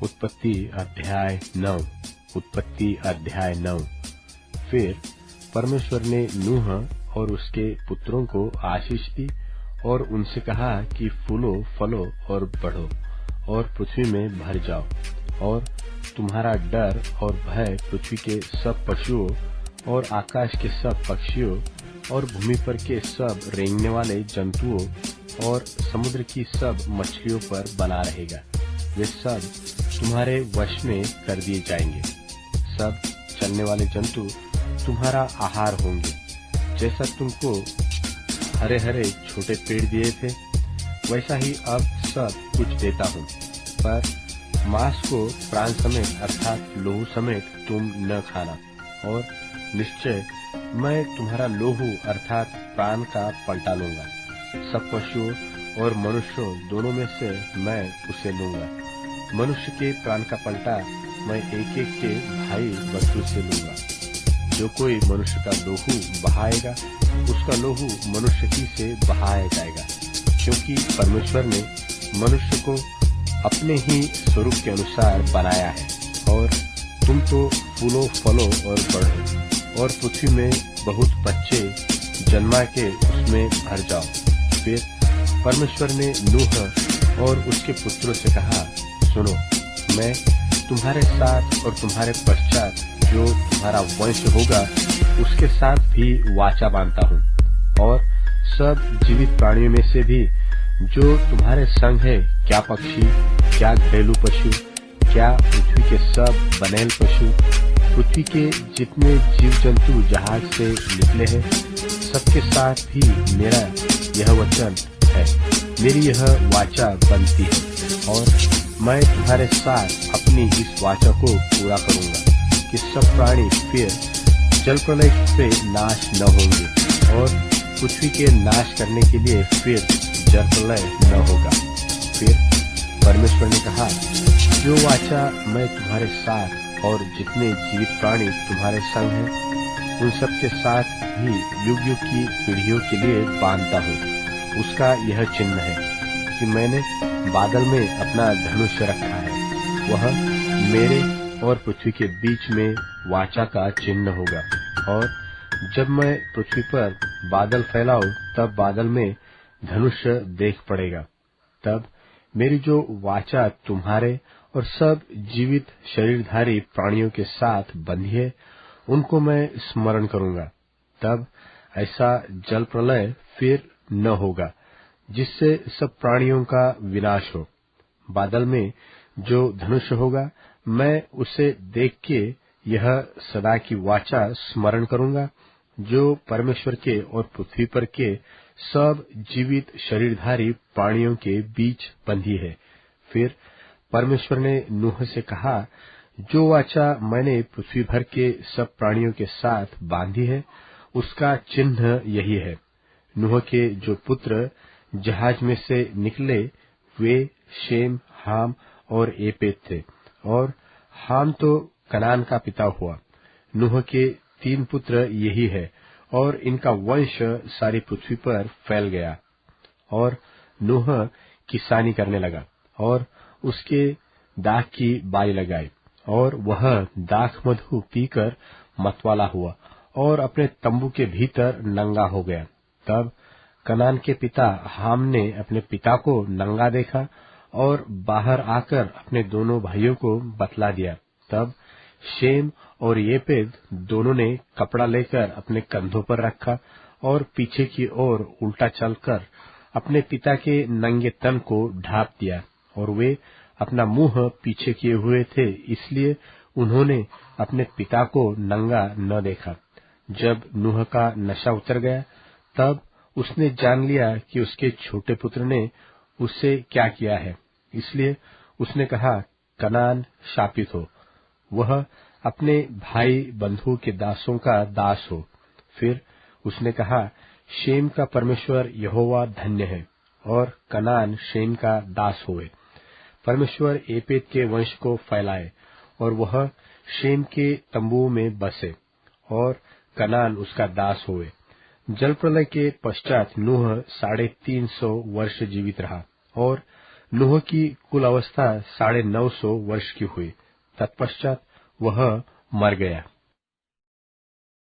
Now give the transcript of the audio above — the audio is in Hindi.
उत्पत्ति अध्याय 9। फिर परमेश्वर ने नूह और उसके पुत्रों को आशीष दी और उनसे कहा कि फूलो फलो और बढ़ो और पृथ्वी में भर जाओ, और तुम्हारा डर और भय पृथ्वी के सब पशुओं और आकाश के सब पक्षियों और भूमि पर के सब रेंगने वाले जंतुओं और समुद्र की सब मछलियों पर बना रहेगा। वे सब तुम्हारे वश में कर दिए जाएंगे। सब चलने वाले जंतु तुम्हारा आहार होंगे। जैसा तुमको हरे हरे छोटे पेड़ दिए थे, वैसा ही अब सब कुछ देता हूँ। पर मांस को प्राण समेत अर्थात लोहू समेत तुम न खाना, और निश्चय मैं तुम्हारा लोहू अर्थात प्राण का पलटा लूंगा। सब पशुओं और मनुष्यों दोनों में से मैं उसे लूंगा। मनुष्य के प्राण का पलटा मैं एक एक के भाई बंधु से लूंगा। जो कोई मनुष्य का लोहू बहाएगा, उसका लोहू मनुष्य ही से बहाया जाएगा, क्योंकि परमेश्वर ने मनुष्य को अपने ही स्वरूप के अनुसार बनाया है। और तुम तो फूलो फलो और बढ़ो और पृथ्वी में बहुत बच्चे जन्मा के उसमें भर जाओ। फिर परमेश्वर ने नूह और उसके पुत्रों से कहा, सुनो, मैं तुम्हारे साथ और तुम्हारे पश्चात जो तुम्हारा वंश होगा उसके साथ भी वाचा बांधता हूँ, और सब जीवित प्राणियों में से भी जो तुम्हारे संग है, क्या पक्षी, क्या घरेलू पशु, क्या पृथ्वी के सब बनेल पशु, पृथ्वी के जितने जीव जंतु जहाज से निकले हैं, सबके साथ भी मेरा यह वचन है, मेरी यह वाचा बनती है। और मैं तुम्हारे साथ अपनी इस वाचा को पूरा करूंगा कि सब प्राणी फिर जल प्रलय से नाश न होंगे, और पृथ्वी के नाश करने के लिए फिर जल प्रलय न होगा। फिर परमेश्वर ने कहा, जो वाचा मैं तुम्हारे साथ और जितने जीवित प्राणी तुम्हारे संग हैं, उन सब के साथ भी युग युग की पीढ़ियों के लिए बांधता हूँ, उसका यह चिन्ह है कि मैंने बादल में अपना धनुष रखा है। वह मेरे और पृथ्वी के बीच में वाचा का चिन्ह होगा। और जब मैं पृथ्वी पर बादल फैलाऊं, तब बादल में धनुष देख पड़ेगा। तब मेरी जो वाचा तुम्हारे और सब जीवित शरीरधारी प्राणियों के साथ बंधी है, उनको मैं स्मरण करूंगा। तब ऐसा जल प्रलय फिर न होगा जिससे सब प्राणियों का विनाश हो। बादल में जो धनुष होगा, मैं उसे देख के यह सदा की वाचा स्मरण करूंगा, जो परमेश्वर के और पृथ्वी पर के सब जीवित शरीरधारी प्राणियों के बीच बंधी है। फिर परमेश्वर ने नूह से कहा, जो वाचा मैंने पृथ्वी भर के सब प्राणियों के साथ बांधी है, उसका चिन्ह यही है। नूह के जो पुत्र जहाज में से निकले, वे शेम, हाम और एपेत थे। और हाम तो कनान का पिता हुआ। नूह के 3 पुत्र यही है, और इनका वंश सारी पृथ्वी पर फैल गया। और नूह किसानी करने लगा और उसके दाख की बाई लगाई, और वह दाख मधु पीकर मतवाला हुआ और अपने तंबू के भीतर नंगा हो गया। तब कनान के पिता हाम ने अपने पिता को नंगा देखा और बाहर आकर अपने दोनों भाइयों को बतला दिया। तब शेम और येपेद दोनों ने कपड़ा लेकर अपने कंधों पर रखा और पीछे की ओर उल्टा चलकर अपने पिता के नंगे तन को ढांप दिया, और वे अपना मुंह पीछे किए हुए थे, इसलिए उन्होंने अपने पिता को नंगा न देखा। जब नूह का नशा उतर गया, तब उसने जान लिया कि उसके छोटे पुत्र ने उससे क्या किया है, इसलिए उसने कहा, कनान शापित हो, वह अपने भाई बंधुओं के दासों का दास हो। फिर उसने कहा, शेम का परमेश्वर यहोवा धन्य है, और कनान शेम का दास होए। परमेश्वर एपेत के वंश को फैलाए, और वह शेम के तंबुओं में बसे, और कनान उसका दास होए। जल प्रलय के पश्चात नूह 350 वर्ष जीवित रहा, और नूह की कुल अवस्था 950 वर्ष की हुई। तत्पश्चात वह मर गया।